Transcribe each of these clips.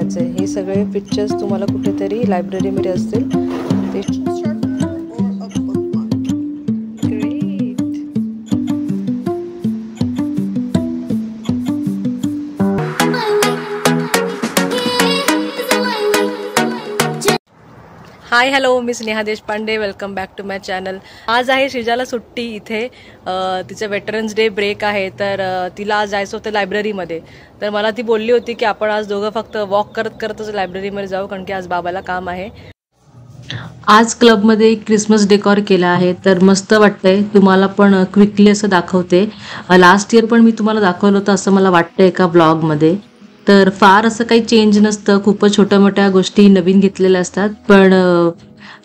वाचायचं आहे. हे सगळे पिक्चर्स तुम्हाला कुठेतरी लायब्ररीमध्ये असतील ते. हाय हॅलो, मी Sneha Deshpande. Welcome back to my channel. आज आहे श्रीजाला सुट्टी इथे. तिचं वेटरन्स डे ब्रेक आहे, तर तिला आज जायचं होतं लायब्ररीमध्ये. तर मला ती बोलली होती की आपण आज दोघं फक्त वॉक करत करतच लायब्ररीमध्ये जाऊ, कारण की आज बाबाला काम आहे. आज क्लबमध्ये एक क्रिसमस डेकॉर केला आहे, तर मस्त वाटतंय. तुम्हाला पण क्विकली असं दाखवते. लास्ट इयर पण मी तुम्हाला दाखवलं होतं असं मला वाटतं एका ब्लॉगमध्ये. तर फार असं काही चेंज नसतं, खूपच छोट्या मोठ्या गोष्टी नवीन घेतलेल्या असतात. पण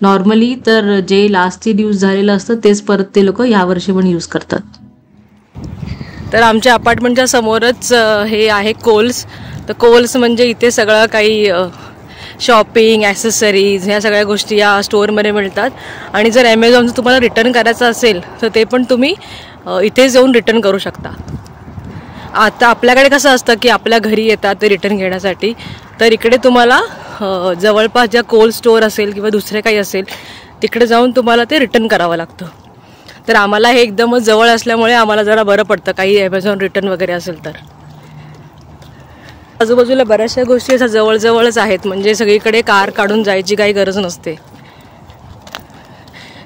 नॉर्मली तर जे लास्ट इयर यूज झालेलं असतं तेच परत ते लोक यावर्षी पण यूज करतात. तर आमच्या अपार्टमेंटच्या समोरच हे आहे कोल्स. तर कोल्स म्हणजे इथे सगळं काही शॉपिंग ॲसेसरीज ह्या सगळ्या गोष्टी या स्टोअरमध्ये मिळतात. आणि जर ॲमेझॉनचं तुम्हाला रिटर्न करायचं असेल तर ते पण तुम्ही इथेच जाऊन रिटर्न करू शकता. आता आपल्याकडे कसं असतं की आपल्या घरी येतात ते रिटर्न घेण्यासाठी, तर इकडे तुम्हाला जवळपास ज्या कोल्ड स्टोअर असेल किंवा दुसरे काही असेल तिकडे जाऊन तुम्हाला ते रिटर्न करावं लागतं. तर आम्हाला हे एकदमच जवळ असल्यामुळे आम्हाला जरा बरं पडतं काही ॲमेझॉन रिटर्न वगैरे असेल तर. आजूबाजूला बऱ्याचशा गोष्टी अशा जवळजवळच आहेत, म्हणजे सगळीकडे कार काढून जायची काही गरज नसते.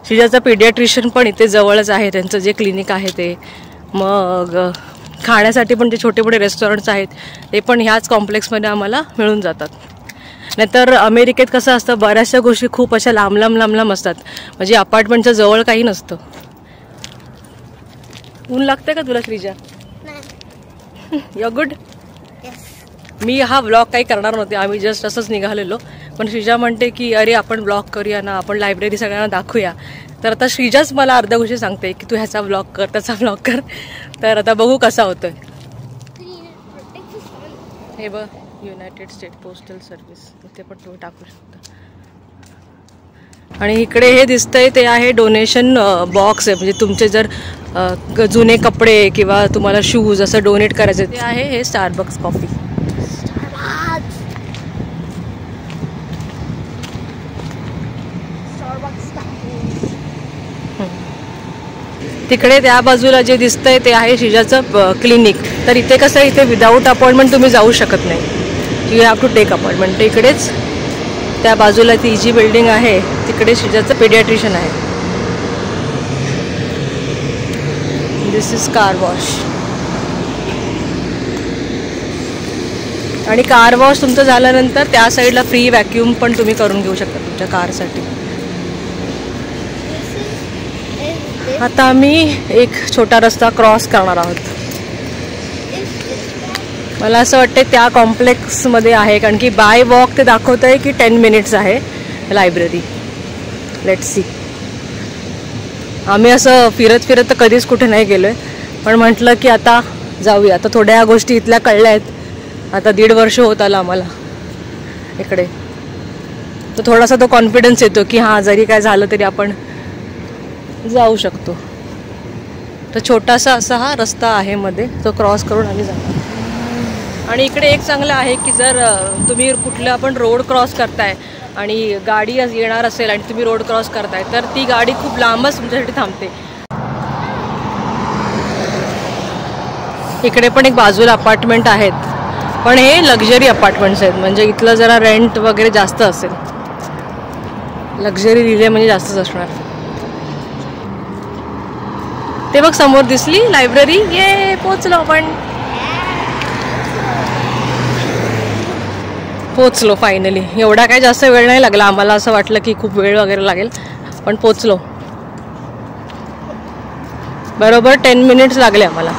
श्रीजाचा पीडियाट्रिशियन पण इथे जवळच आहे, त्यांचं जे क्लिनिक आहे ते. मग खाण्यासाठी पण जे छोटे मोठे रेस्टॉरंट्स आहेत ते पण ह्याच कॉम्प्लेक्समध्ये आम्हाला मिळून जातात. नाहीतर अमेरिकेत कसं असतं, बऱ्याचशा गोष्टी खूप अशा लांब लांब असतात, म्हणजे अपार्टमेंटच्या जवळ काही नसतं. ऊन लागतंय का तुला श्रीजा? You good. मी हा ब्लॉग काही करणार नव्हते, आम्ही जस्ट असंच निघालेलो. पण श्रीजा म्हणते की अरे आपण ब्लॉग करूया ना, आपण लायब्ररी सगळ्यांना दाखवूया. तर आता श्रीजाच मला अर्ध्या गोष्टी सांगते की तू ह्याचा ब्लॉग कर, त्याचा ब्लॉग कर. तर आता बघू कसा होतोय. हे बघ, युनायटेड स्टेट पोस्टल सर्व्हिस, इथे पण तुम्ही टाकू शकता. आणि इकडे हे दिसतंय ते आहे डोनेशन बॉक्स आहे, म्हणजे तुमचे जर जुने कपडे किंवा तुम्हाला शूज असं डोनेट करायचे ते आहे. हे स्टारबक्स कॉफी. तिकडे त्या बाजूला जे दिसतंय ते आहे श्रीजाचं क्लिनिक. तर इथे कसं, इथे विदाऊट अपॉइंटमेंट तुम्ही जाऊ शकत नाही, you have to take appointment. इकडेच त्या बाजूला ती जी बिल्डिंग आहे तिकडे श्रीजाचं पीडियाट्रिशियन आहे. दिस इज कार वॉश. आणि कार वॉश तुमचं झाल्यानंतर त्या साईडला फ्री व्हॅक्यूम पण तुम्ही करून घेऊ शकता तुमच्या कारसाठी. आता आम्ही एक छोटा रस्ता क्रॉस करणार आहोत. मला असं वाटतं त्या कॉम्प्लेक्समध्ये आहे, कारण की बाय वॉक ते दाखवत आहे की 10 मिनिट्स आहे लायब्ररी. Let's see. आम्ही असं फिरत फिरत तर कधीच कुठे नाही गेलोय, पण म्हटलं की आता जाऊया. आता थोड्या गोष्टी इथल्या कळल्या आहेत. आता 1.5 वर्ष होत आलं आम्हाला इकडे, तर थोडासा तो कॉन्फिडन्स येतो की हां, जरी काय झालं तरी आपण जाऊ शकतो. तर छोटासा असा हा रस्ता आहे मध्ये, तो क्रॉस करून आम्ही जातो. आणि इकडे एक चांगलं आहे की जर तुम्ही कुठला पण रोड क्रॉस करताय आणि गाडी येणार असेल आणि तुम्ही रोड क्रॉस करताय, तर ती गाडी खूप लांबच तुमच्यासाठी थांबते. इकडे पण एक बाजूला अपार्टमेंट आहेत, पण हे लक्झरी अपार्टमेंट्स आहेत, म्हणजे इथलं जरा रेंट वगैरे जास्त असेल. लक्झरी लिहिले म्हणजे जास्तच असणार. ते बघ समोर दिसली लायब्ररी. ये पोचलो आपण, पोचलो फायनली. एवढा काय जास्त वेळ नाही लागला आम्हाला, असं वाटलं की खूप वेळ वगैरे लागेल, पण पोचलो. बरोबर 10 मिनिट्स लागले आम्हाला.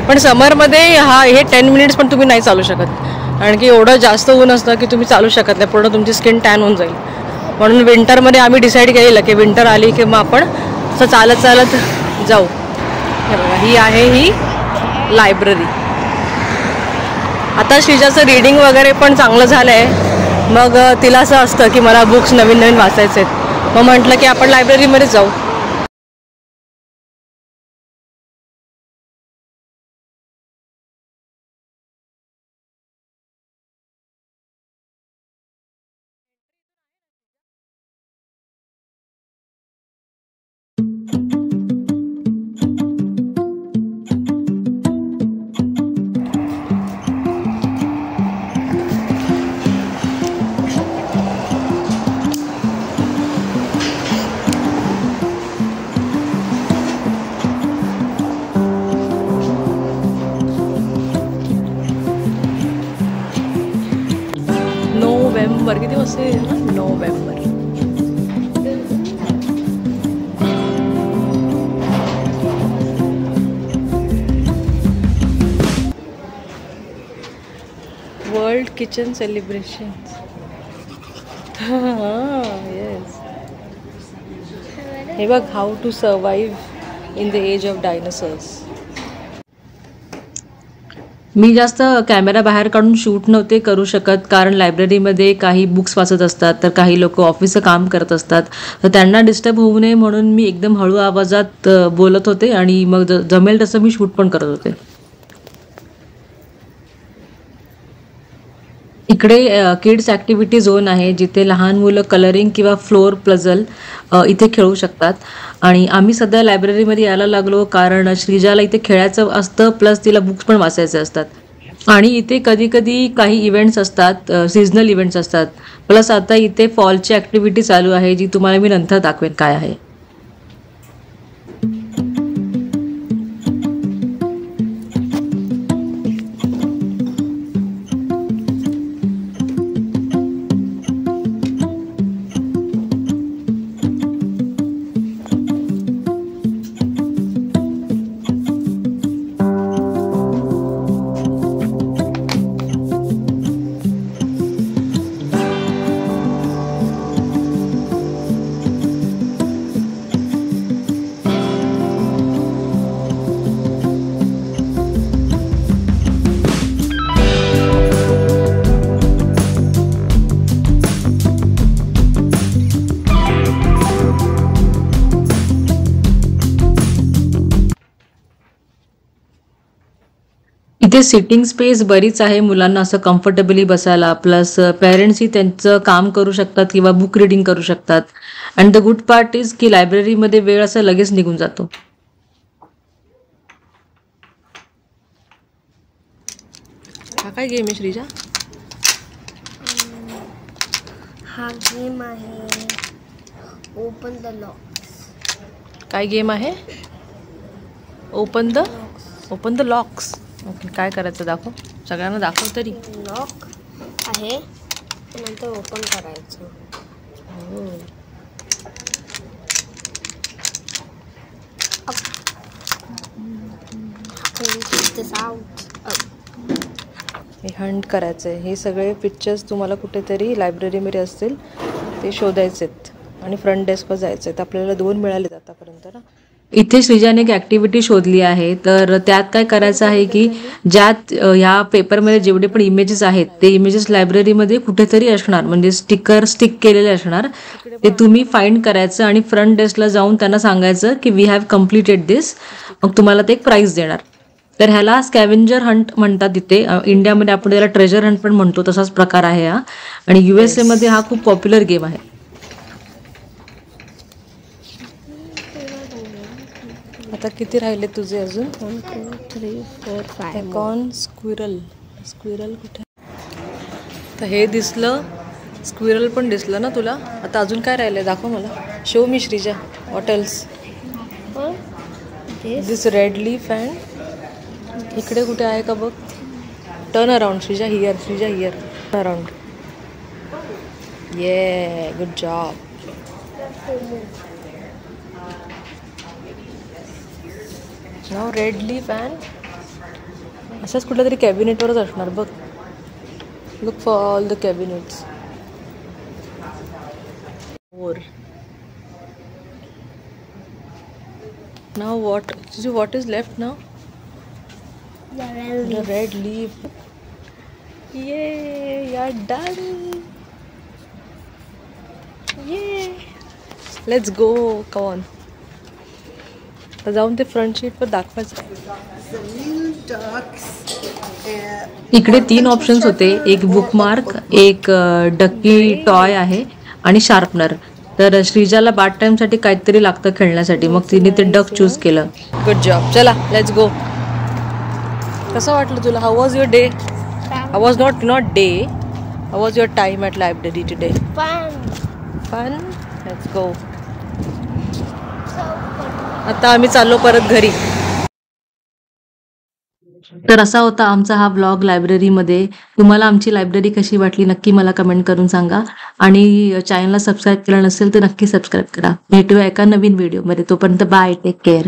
पण समरमध्ये हे 10 मिनिट्स पण तुम्ही नाही चालू शकत, कारण की एवढं जास्त ऊन असतं की तुम्ही चालू शकत नाही, पूर्ण तुमची स्किन टॅन होऊन जाईल. म्हणून विंटरमध्ये आम्ही डिसाईड केलेलं की विंटर आली की मग आपण असं चालत चालत जाऊ. ही आहे ही लायब्ररी. आता श्रीजाचं रीडिंग वगैरे पण चांगलं झालं आहे, मग तिला असं असतं की मला बुक्स नवीन नवीन वाचायचे आहेत. मग म्हटलं की आपण लायब्ररीमध्ये जाऊ. से November. World kitchen celebration. Yes. हे बघ, how to survive in the age of dinosaurs. मी जास्त कॅमेरा बाहेर काढून शूट नव्हते करू शकत, कारण लायब्ररीमध्ये काही बुक्स वाचत असतात, तर काही लोक ऑफिसचं काम करत असतात, तर त्यांना डिस्टर्ब होऊ नये म्हणून मी एकदम हळू आवाजात बोलत होते आणि मग जमेल तसं मी शूट पण करत होते. इकडे किड्स ॲक्टिव्हिटी झोन आहे, जिथे लहान मुलं कलरिंग किंवा फ्लोर पझल इथे खेळू शकतात. आणि आम्ही सध्या लायब्ररीमध्ये यायला लागलो कारण श्रीजाला इथे खेळायचं असतं, प्लस तिला बुक्स पण वाचायचे असतात. आणि इथे कधी कधी काही इव्हेंट्स असतात, सीझनल इव्हेंट्स असतात. प्लस आता इथे फॉलची ॲक्टिव्हिटी चालू आहे, जी तुम्हाला मी नंतर दाखवेन काय आहे. इथे सिटिंग स्पेस बरीच आहे मुलांना असं कम्फर्टेबली बसायला, प्लस पेरेंट्सही त्यांचं काम करू शकतात किंवा बुक रिडिंग करू शकतात. And the good part is की लायब्ररीमध्ये वेळ असं लगेच निघून जातो. हा काय गेम आहे श्रीजा? हा गेम आहे ओपन द लॉक्स. काय गेम आहे? Open the locks. ओके, काय करायचं दाखव, सगळ्यांना दाखव तरी. लॉक आहे, नंतर ओपन करायचं. हे हंट करायचं आहे. हे सगळे पिक्चर्स तुम्हाला कुठेतरी लायब्ररीमध्ये असतील, ते शोधायचेत आणि फ्रंट डेस्कवर जायचं आहे. आपल्याला 2 मिळालेत आतापर्यंत ना. इथे श्रीजाने एक ॲक्टिव्हिटी शोधली आहे, तर त्यात काय करायचं आहे की ज्यात ह्या पेपरमध्ये जेवढे पण इमेजेस आहेत ते इमेजेस लायब्ररीमध्ये कुठेतरी असणार, म्हणजे स्टिक केलेले असणार. ते तुम्ही फाइंड करायचं आणि फ्रंट डेस्कला जाऊन त्यांना सांगायचं की वी हॅव कम्प्लिटेड दिस. मग तुम्हाला ते एक प्राईज देणार. तर ह्याला स्कॅव्हेंजर हंट म्हणतात. इथे इंडियामध्ये आपण त्याला ट्रेजर हंट पण म्हणतो, तसाच प्रकार आहे हा. आणि USA मध्ये हा खूप पॉप्युलर गेम आहे. आता किती राहिले तुझे अजून? 1 2 3 4 5. कॉर्न स्क्विरल कुठे? तर हे दिसलं, स्क्विरल पण दिसलं ना तुला. आता अजून काय राहिलं दाखव मला. Show me Shreeja, what else? This red leaf and इकडे कुठे आहे का बघ. Turn around Shreeja, here. Turn around. Yay good job. नाव रेड लीफ अँड असंच कुठल्या तरी कॅबिनेटवरच असणार बघ. Look for all the cabinets. Now what is left now? The red leaf. Yay, you're done. Yay. Let's go. Come on. तर जाऊन ते फ्रंट शीट वर दाखवायचं. इकडे 3 ऑप्शन्स होते. एक बुकमार्क, एक डकी टॉय आहे आणि शार्पनर. तर श्रीजाला बाथ टाइमसाठी काहीतरी लागतं खेळण्यासाठी, मग तिने ते डक चूज केलं. Good job. चला लेट्स गो. कसं वाटलं तुला? How was your day? How was not day, how was your time at library today? Fun. Let's go. आता आम्ही चाललो परत घरी. तर असा होता आमचा हा ब्लॉग लायब्ररीमध्ये. तुम्हाला आमची लायब्ररी कशी वाटली नक्की मला कमेंट करून सांगा. आणि चॅनलला सबस्क्राईब केलं नसेल तर नक्की सबस्क्राईब करा. भेटूया एका नवीन व्हिडिओमध्ये. तोपर्यंत बाय, टेक केअर.